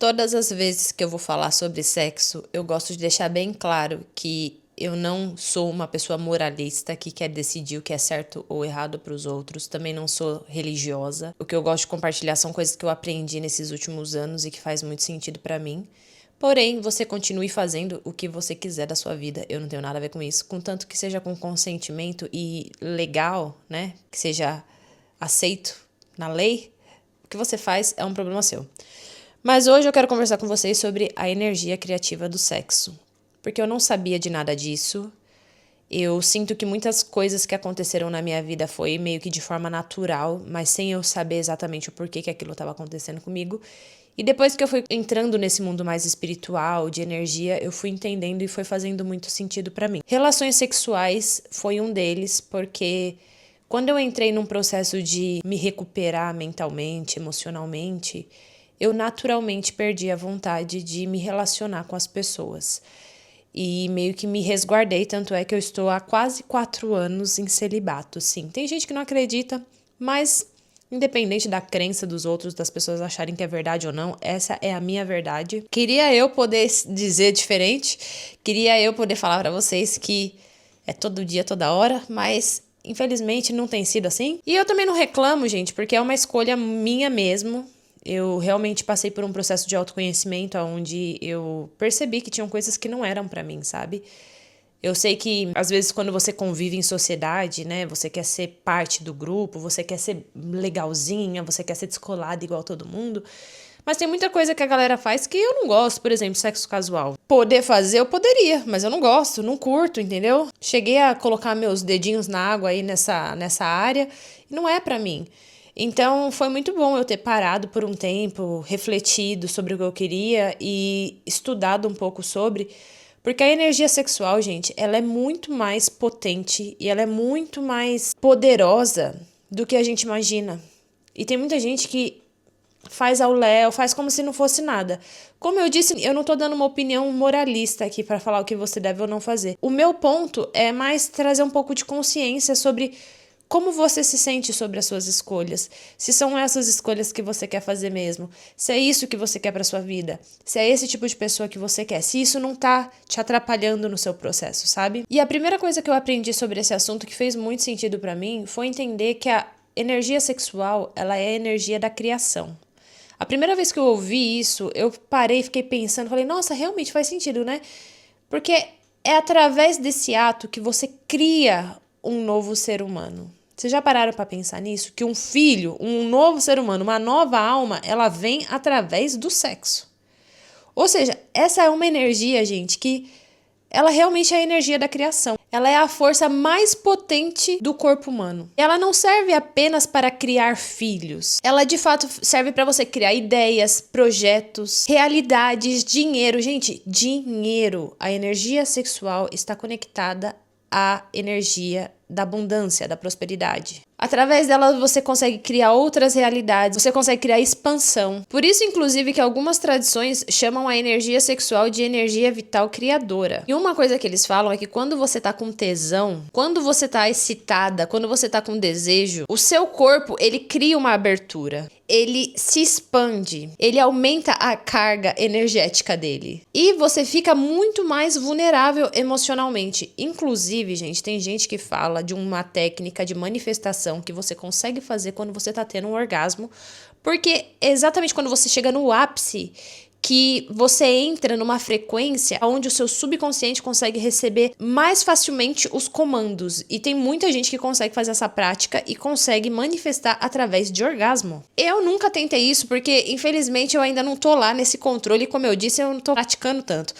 Todas as vezes que eu vou falar sobre sexo, eu gosto de deixar bem claro que eu não sou uma pessoa moralista que quer decidir o que é certo ou errado para os outros. Também não sou religiosa. O que eu gosto de compartilhar são coisas que eu aprendi nesses últimos anos e que faz muito sentido para mim. Porém, você continue fazendo o que você quiser da sua vida. Eu não tenho nada a ver com isso. Contanto que seja com consentimento e legal, né? Que seja aceito na lei. O que você faz é um problema seu. Mas hoje eu quero conversar com vocês sobre a energia criativa do sexo. Porque eu não sabia de nada disso. Eu sinto que muitas coisas que aconteceram na minha vida foi meio que de forma natural, mas sem eu saber exatamente o porquê que aquilo estava acontecendo comigo. E depois que eu fui entrando nesse mundo mais espiritual, de energia, eu fui entendendo e foi fazendo muito sentido pra mim. Relações sexuais foi um deles, porque quando eu entrei num processo de me recuperar mentalmente, emocionalmente, eu naturalmente perdi a vontade de me relacionar com as pessoas. E meio que me resguardei, tanto é que eu estou há quase 4 anos em celibato, sim. Tem gente que não acredita, mas independente da crença dos outros, das pessoas acharem que é verdade ou não, essa é a minha verdade. Queria eu poder dizer diferente, queria eu poder falar pra vocês que é todo dia, toda hora, mas infelizmente não tem sido assim. E eu também não reclamo, gente, porque é uma escolha minha mesmo. Eu realmente passei por um processo de autoconhecimento onde eu percebi que tinham coisas que não eram pra mim, sabe? Eu sei que, às vezes, quando você convive em sociedade, né? Você quer ser parte do grupo, você quer ser legalzinha, você quer ser descolada igual todo mundo. Mas tem muita coisa que a galera faz que eu não gosto, por exemplo, sexo casual. Poder fazer, eu poderia, mas eu não gosto, não curto, entendeu? Cheguei a colocar meus dedinhos na água aí nessa área e não é pra mim. Então, foi muito bom eu ter parado por um tempo, refletido sobre o que eu queria e estudado um pouco sobre, porque a energia sexual, gente, ela é muito mais potente e ela é muito mais poderosa do que a gente imagina. E tem muita gente que faz ao léu, faz como se não fosse nada. Como eu disse, eu não tô dando uma opinião moralista aqui para falar o que você deve ou não fazer. O meu ponto é mais trazer um pouco de consciência sobre como você se sente sobre as suas escolhas? Se são essas escolhas que você quer fazer mesmo? Se é isso que você quer para sua vida? Se é esse tipo de pessoa que você quer? Se isso não tá te atrapalhando no seu processo, sabe? E a primeira coisa que eu aprendi sobre esse assunto que fez muito sentido para mim foi entender que a energia sexual, ela é a energia da criação. A primeira vez que eu ouvi isso, eu parei e fiquei pensando, falei, nossa, realmente faz sentido, né? Porque é através desse ato que você cria um novo ser humano. Vocês já pararam para pensar nisso? Que um filho, um novo ser humano, uma nova alma, ela vem através do sexo. Ou seja, essa é uma energia, gente, que ela realmente é a energia da criação. Ela é a força mais potente do corpo humano. Ela não serve apenas para criar filhos. Ela, de fato, serve para você criar ideias, projetos, realidades, dinheiro. Gente, dinheiro. A energia sexual está conectada à energia da abundância, da prosperidade. Através dela você consegue criar outras realidades, você consegue criar expansão. Por isso, inclusive, que algumas tradições chamam a energia sexual de energia vital criadora. E uma coisa que eles falam é que quando você tá com tesão, quando você tá excitada, quando você tá com desejo, o seu corpo, ele cria uma abertura. Ele se expande, ele aumenta a carga energética dele. E você fica muito mais vulnerável emocionalmente. Inclusive, gente, tem gente que fala de uma técnica de manifestação que você consegue fazer quando você tá tendo um orgasmo, porque exatamente quando você chega no ápice, que você entra numa frequência onde o seu subconsciente consegue receber mais facilmente os comandos. E tem muita gente que consegue fazer essa prática e consegue manifestar através de orgasmo. Eu nunca tentei isso porque, infelizmente, eu ainda não tô lá nesse controle. Como eu disse, eu não tô praticando tanto.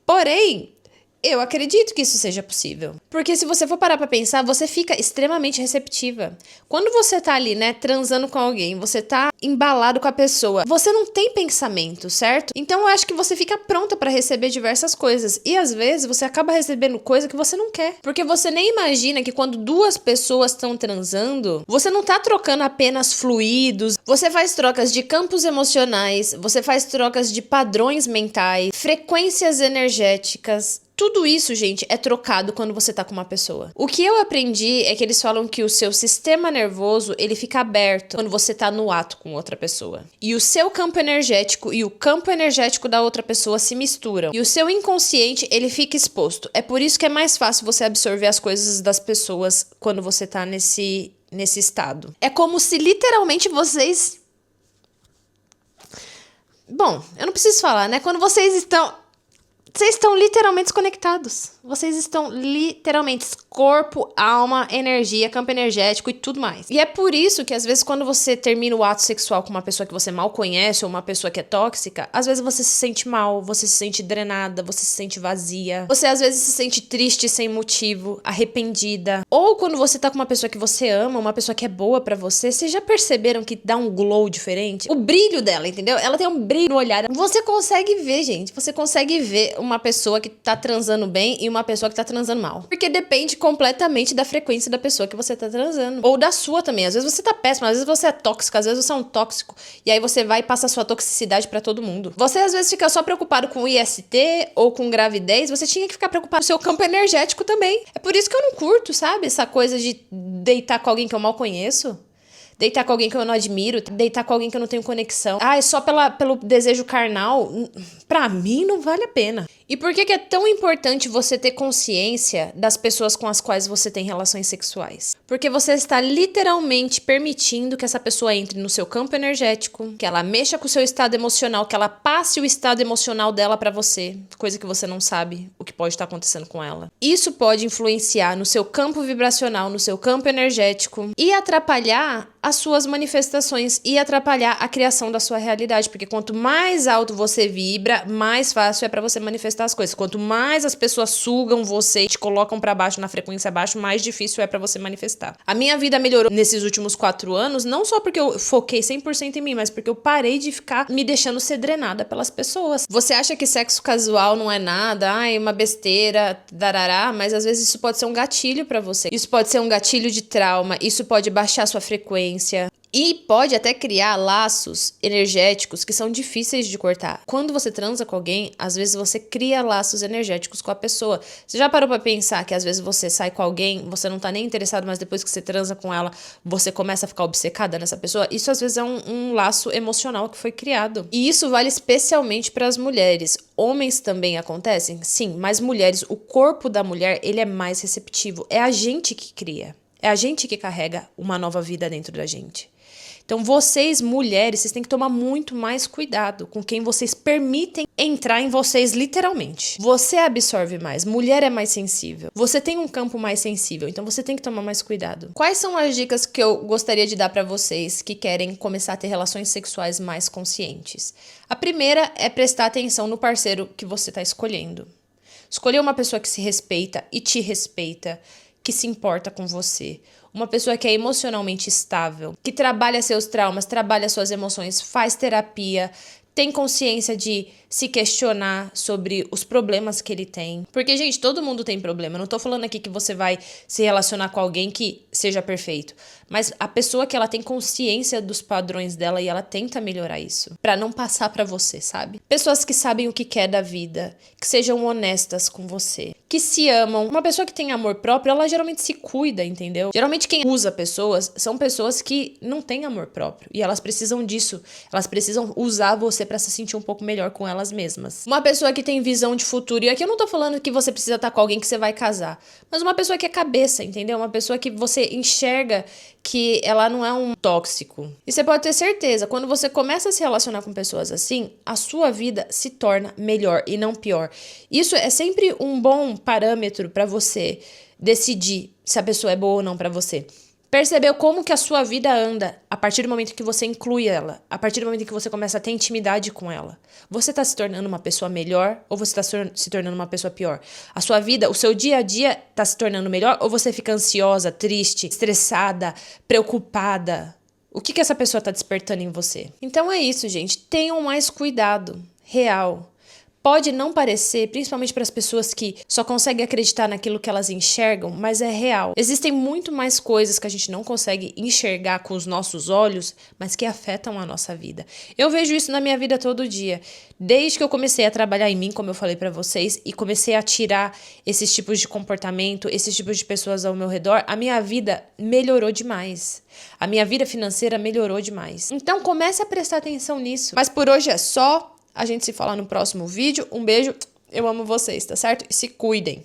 Porém, eu acredito que isso seja possível. Porque se você for parar pra pensar, você fica extremamente receptiva. Quando você tá ali, né, transando com alguém, você tá embalado com a pessoa, você não tem pensamento, certo? Então eu acho que você fica pronta pra receber diversas coisas. E às vezes você acaba recebendo coisa que você não quer. Porque você nem imagina que quando duas pessoas estão transando, você não tá trocando apenas fluidos, você faz trocas de campos emocionais, você faz trocas de padrões mentais, frequências energéticas, Tudo isso, gente, é trocado quando você tá com uma pessoa. O que eu aprendi é que eles falam que o seu sistema nervoso, ele fica aberto quando você tá no ato com outra pessoa. E o seu campo energético e o campo energético da outra pessoa se misturam. E o seu inconsciente, ele fica exposto. É por isso que é mais fácil você absorver as coisas das pessoas quando você tá nesse estado. É como se literalmente vocês... Bom, eu não preciso falar, né? Quando vocês estão literalmente desconectados. Vocês estão literalmente corpo, alma, energia, campo energético e tudo mais. E é por isso que às vezes quando você termina o ato sexual com uma pessoa que você mal conhece ou uma pessoa que é tóxica, às vezes você se sente mal, você se sente drenada, você se sente vazia. Você às vezes se sente triste sem motivo, arrependida. Ou quando você tá com uma pessoa que você ama, uma pessoa que é boa pra você, vocês já perceberam que dá um glow diferente? O brilho dela, entendeu? Ela tem um brilho no olhar. Você consegue ver, gente. Você consegue ver uma pessoa que tá transando bem e uma pessoa que tá transando mal. Porque depende completamente da frequência da pessoa que você tá transando. Ou da sua também. Às vezes você tá péssimo, às vezes você é tóxica, às vezes você é um tóxico. E aí você vai e passa a sua toxicidade pra todo mundo. Você às vezes fica só preocupado com IST ou com gravidez, você tinha que ficar preocupado com o seu campo energético também. É por isso que eu não curto, sabe? Essa coisa de deitar com alguém que eu mal conheço. Deitar com alguém que eu não admiro, deitar com alguém que eu não tenho conexão. Ah, é só pelo desejo carnal? Pra mim, não vale a pena. E por que é tão importante você ter consciência das pessoas com as quais você tem relações sexuais? Porque você está literalmente permitindo que essa pessoa entre no seu campo energético, que ela mexa com o seu estado emocional, que ela passe o estado emocional dela pra você, coisa que você não sabe o que pode estar acontecendo com ela. Isso pode influenciar no seu campo vibracional, no seu campo energético e atrapalhar as suas manifestações e atrapalhar a criação da sua realidade, porque quanto mais alto você vibra, mais fácil é pra você manifestar as coisas. Quanto mais as pessoas sugam você e te colocam pra baixo, na frequência abaixo, mais difícil é pra você manifestar. A minha vida melhorou nesses últimos 4 anos, não só porque eu foquei 100% em mim, mas porque eu parei de ficar me deixando ser drenada pelas pessoas. Você acha que sexo casual não é nada, ai, uma besteira, darará, mas às vezes isso pode ser um gatilho pra você. Isso pode ser um gatilho de trauma, isso pode baixar sua frequência. E pode até criar laços energéticos que são difíceis de cortar. Quando você transa com alguém, às vezes você cria laços energéticos com a pessoa. Você já parou pra pensar que às vezes você sai com alguém, você não tá nem interessado, mas depois que você transa com ela, você começa a ficar obcecada nessa pessoa? Isso às vezes é um laço emocional que foi criado. E isso vale especialmente para as mulheres. Homens também acontecem? Sim, mas mulheres, o corpo da mulher, ele é mais receptivo. É a gente que cria. É a gente que carrega uma nova vida dentro da gente. Então, vocês, mulheres, vocês têm que tomar muito mais cuidado com quem vocês permitem entrar em vocês, literalmente. Você absorve mais, mulher é mais sensível. Você tem um campo mais sensível, então você tem que tomar mais cuidado. Quais são as dicas que eu gostaria de dar pra vocês que querem começar a ter relações sexuais mais conscientes? A primeira é prestar atenção no parceiro que você tá escolhendo. Escolher uma pessoa que se respeita e te respeita, que se importa com você. Uma pessoa que é emocionalmente estável, que trabalha seus traumas, trabalha suas emoções, faz terapia, tem consciência de se questionar sobre os problemas que ele tem. Porque, gente, todo mundo tem problema. Eu não tô falando aqui que você vai se relacionar com alguém que seja perfeito. Mas a pessoa que ela tem consciência dos padrões dela e ela tenta melhorar isso. Pra não passar pra você, sabe? Pessoas que sabem o que quer da vida. Que sejam honestas com você. Que se amam. Uma pessoa que tem amor próprio, ela geralmente se cuida, entendeu? Geralmente quem usa pessoas são pessoas que não têm amor próprio. E elas precisam disso. Elas precisam usar você pra se sentir um pouco melhor com elas mesmas. Uma pessoa que tem visão de futuro. E aqui eu não tô falando que você precisa estar com alguém que você vai casar. Mas uma pessoa que é cabeça, entendeu? Uma pessoa que você enxerga que ela não é um tóxico. E você pode ter certeza, quando você começa a se relacionar com pessoas assim, a sua vida se torna melhor e não pior. Isso é sempre um bom parâmetro pra você decidir se a pessoa é boa ou não pra você. Percebeu como que a sua vida anda a partir do momento que você inclui ela, a partir do momento que você começa a ter intimidade com ela. Você tá se tornando uma pessoa melhor ou você tá se tornando uma pessoa pior? A sua vida, o seu dia a dia tá se tornando melhor ou você fica ansiosa, triste, estressada, preocupada? O que essa pessoa tá despertando em você? Então é isso, gente. Tenham mais cuidado, real. Pode não parecer, principalmente para as pessoas que só conseguem acreditar naquilo que elas enxergam, mas é real. Existem muito mais coisas que a gente não consegue enxergar com os nossos olhos, mas que afetam a nossa vida. Eu vejo isso na minha vida todo dia. Desde que eu comecei a trabalhar em mim, como eu falei para vocês, e comecei a tirar esses tipos de comportamento, esses tipos de pessoas ao meu redor, a minha vida melhorou demais. A minha vida financeira melhorou demais. Então comece a prestar atenção nisso. Mas por hoje é só. A gente se fala no próximo vídeo. Um beijo. Eu amo vocês, tá certo? E se cuidem.